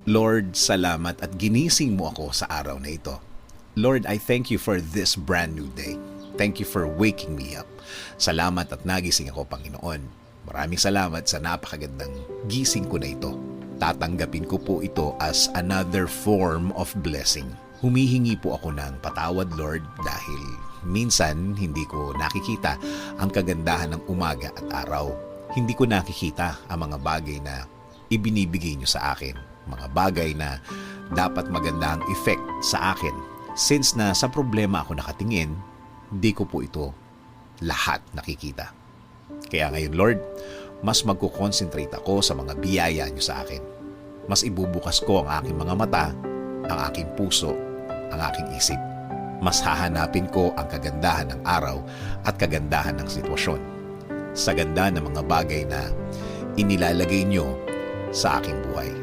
Lord, salamat at ginising mo ako sa araw na ito. Lord, I thank you for this brand new day. Thank you for waking me up. Salamat at nagising ako, Panginoon. Maraming salamat sa napakagandang gising ko na ito. Tatanggapin ko po ito as another form of blessing. Humihingi po ako ng patawad, Lord, dahil minsan hindi ko nakikita ang kagandahan ng umaga at araw. Hindi ko nakikita ang mga bagay na ibinibigay niyo sa akin. Mga bagay na dapat maganda ang effect sa akin. Since na sa problema ako nakatingin, di ko po ito lahat nakikita. Kaya ngayon, Lord, mas magkukonsentrate ako sa mga biyaya niyo sa akin. Mas ibubukas ko ang aking mga mata, ang aking puso, ang aking isip. Mas hahanapin ko ang kagandahan ng araw at kagandahan ng sitwasyon. Sa ganda ng mga bagay na inilalagay niyo sa aking buhay.